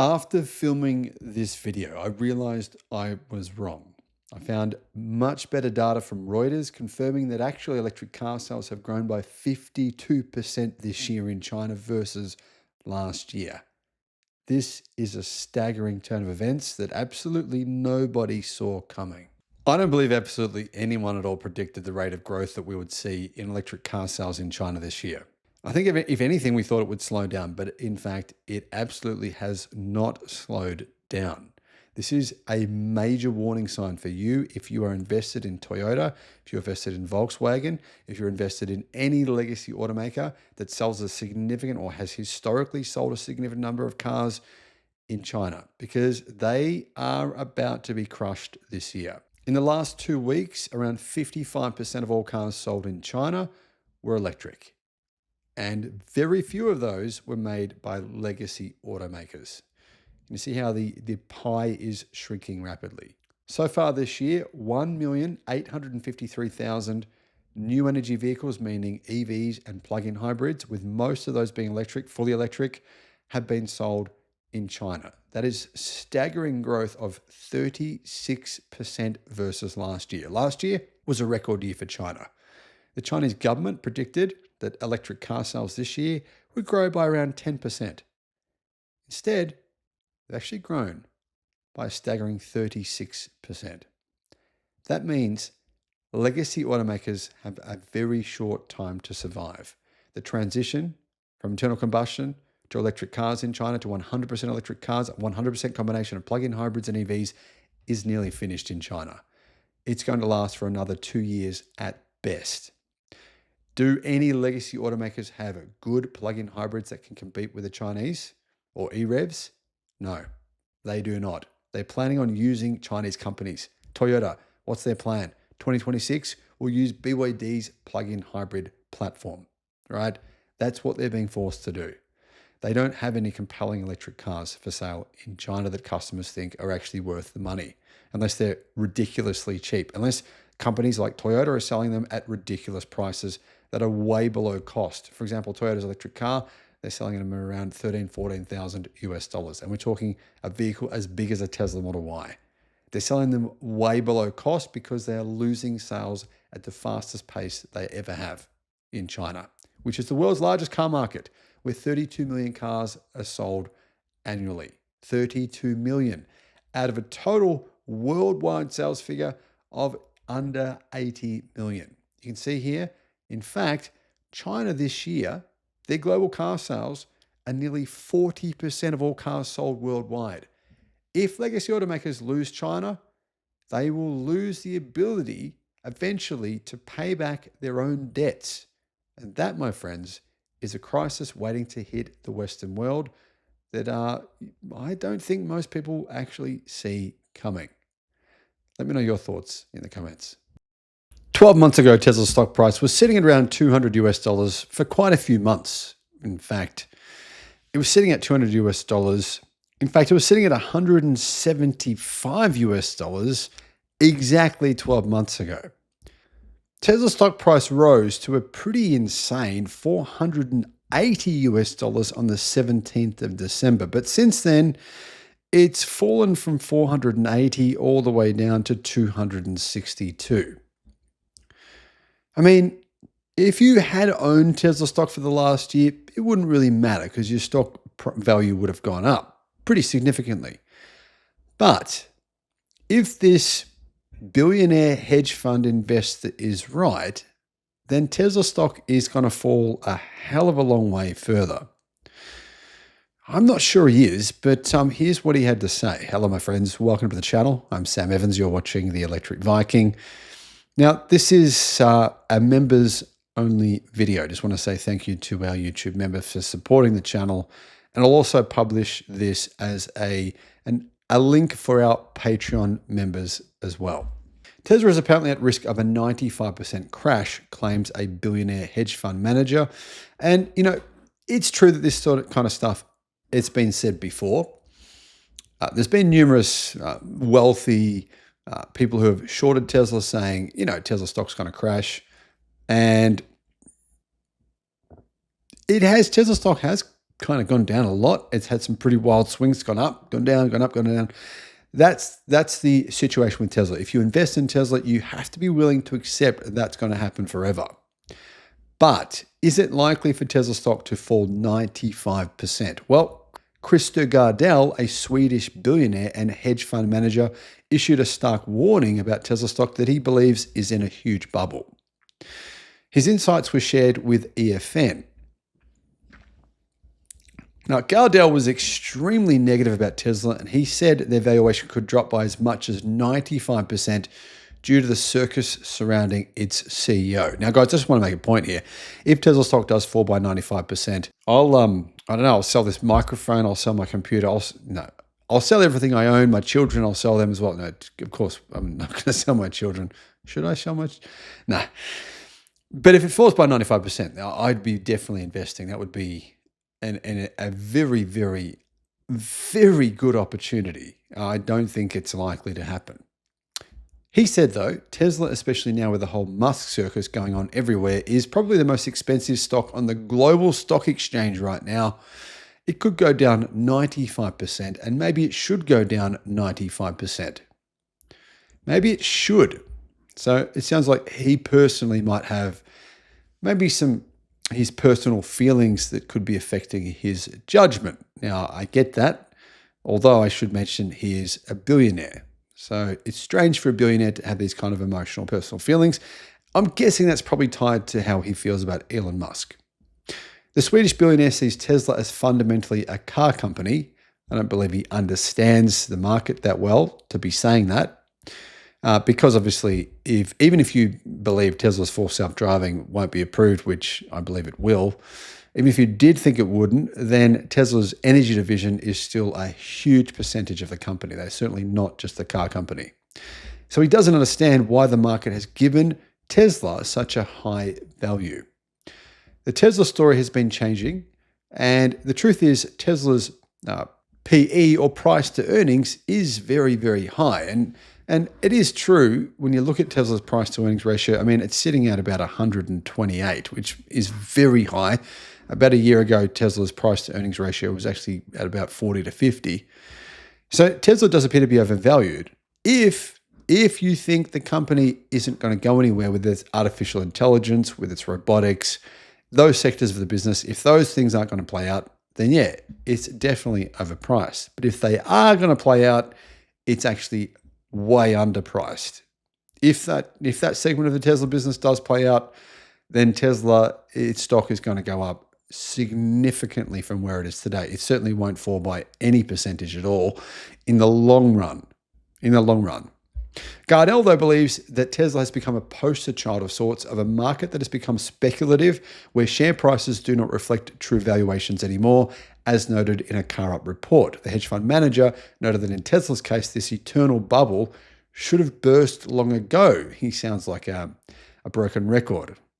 After filming this video, I realized I was wrong. I found much better data from Reuters confirming that actually electric car sales have grown by 52% this year in China versus last year. This is a staggering turn of events that absolutely nobody saw coming. I don't believe absolutely anyone at all predicted the rate of growth that we would see in electric car sales in China this year. I think if anything, we thought it would slow down, but in fact, it absolutely has not slowed down. This is a major warning sign for you if you are invested in Toyota, if you're invested in Volkswagen, if you're invested in any legacy automaker that sells a significant or has historically sold a significant number of cars in China, because they are about to be crushed this year. In the last 2 weeks, around 55% of all cars sold in China were electric. And very few of those were made by legacy automakers. You see how the pie is shrinking rapidly. So far this year, 1,853,000 new energy vehicles, meaning EVs and plug-in hybrids, with most of those being electric, fully electric, have been sold in China. That is staggering growth of 36% versus last year. Last year was a record year for China. The Chinese government predicted that electric car sales this year would grow by around 10%. Instead, they've actually grown by a staggering 36%. That means legacy automakers have a very short time to survive. The transition from internal combustion to electric cars in China to 100% electric cars, 100% combination of plug-in hybrids and EVs is nearly finished in China. It's going to last for another 2 years at best. Do any legacy automakers have good plug-in hybrids that can compete with the Chinese or EREVs? No, they do not. They're planning on using Chinese companies. Toyota, what's their plan? 2026, we'll use BYD's plug-in hybrid platform, right? That's what they're being forced to do. They don't have any compelling electric cars for sale in China that customers think are actually worth the money, unless they're ridiculously cheap, unless companies like Toyota are selling them at ridiculous prices that are way below cost. For example, Toyota's electric car, they're selling them around $13,000-14,000 US. And we're talking a vehicle as big as a Tesla Model Y. They're selling them way below cost because they are losing sales at the fastest pace they ever have in China, which is the world's largest car market, where 32 million cars are sold annually. 32 million out of a total worldwide sales figure of under 80 million. You can see here, in fact, China this year, their global car sales are nearly 40% of all cars sold worldwide. If legacy automakers lose China, they will lose the ability eventually to pay back their own debts. And that, my friends, is a crisis waiting to hit the Western world that I don't think most people actually see coming. Let me know your thoughts in the comments. 12 months ago, Tesla's stock price was sitting at around $200 US for quite a few months. In fact, it was sitting at $200 US. In fact, it was sitting at $175 US exactly 12 months ago. Tesla's stock price rose to a pretty insane $480 US on the 17th of December. But since then, it's fallen from 480 all the way down to 262. I mean, if you had owned Tesla stock for the last year, it wouldn't really matter because your stock value would have gone up pretty significantly. But if this billionaire hedge fund investor is right, then Tesla stock is going to fall a hell of a long way further. I'm not sure he is, but here's what he had to say. Hello, my friends. Welcome to the channel. I'm Sam Evans. You're watching the Electric Viking. Now, this is a members-only video. I just want to say thank you to our YouTube member for supporting the channel. And I'll also publish this as a link for our Patreon members as well. Tesla is apparently at risk of a 95% crash, claims a billionaire hedge fund manager. And, you know, it's true that this sort of kind of stuff, it's been said before. There's been numerous wealthy people who have shorted Tesla saying, you know, Tesla stock's going to crash. And Tesla stock has kind of gone down a lot. It's had some pretty wild swings, gone up, gone down, gone up, gone down. That's the situation with Tesla. If you invest in Tesla, you have to be willing to accept that's going to happen forever. But is it likely for Tesla stock to fall 95%? Well, Christer Gardell, a Swedish billionaire and hedge fund manager, issued a stark warning about Tesla stock that he believes is in a huge bubble. His insights were shared with EFN. Now, Gardell was extremely negative about Tesla, and he said their valuation could drop by as much as 95% due to the circus surrounding its CEO. Now, guys, I just want to make a point here. If Tesla stock does fall by 95%, I'll sell this microphone, I'll sell my computer, I'll sell everything I own. My children, I'll sell them as well. No, of course, I'm not going to sell my children. Should I sell No. But if it falls by 95%, I'd be definitely investing. That would be a very, very, very good opportunity. I don't think it's likely to happen. He said, though, Tesla, especially now with the whole Musk circus going on everywhere, is probably the most expensive stock on the global stock exchange right now. It could go down 95%, and maybe it should go down 95%. Maybe it should. So it sounds like he personally might have maybe his personal feelings that could be affecting his judgment. Now, I get that, although I should mention he is a billionaire. So it's strange for a billionaire to have these kind of emotional, personal feelings. I'm guessing that's probably tied to how he feels about Elon Musk. The Swedish billionaire sees Tesla as fundamentally a car company. I don't believe he understands the market that well to be saying that. Because obviously, even if you believe Tesla's full self-driving won't be approved, which I believe it will, even if you did think it wouldn't, then Tesla's energy division is still a huge percentage of the company. They're certainly not just the car company. So he doesn't understand why the market has given Tesla such a high value. The Tesla story has been changing, and the truth is Tesla's PE, or price to earnings, is very, very high. And it is true when you look at Tesla's price to earnings ratio. I mean, it's sitting at about 128, which is very high. About a year ago, Tesla's price to earnings ratio was actually at about 40 to 50. So Tesla does appear to be overvalued. If you think the company isn't going to go anywhere with its artificial intelligence, with its robotics, those sectors of the business, if those things aren't going to play out, then yeah, it's definitely overpriced. But if they are going to play out, it's actually way underpriced. If that segment of the Tesla business does play out, then Tesla, its stock is going to go up significantly from where it is today. It certainly won't fall by any percentage at all in the long run. Gardell, though, believes that Tesla has become a poster child of sorts of a market that has become speculative, where share prices do not reflect true valuations anymore, as noted in a Car Up report. The hedge fund manager noted that in Tesla's case, this eternal bubble should have burst long ago. He sounds like a broken record.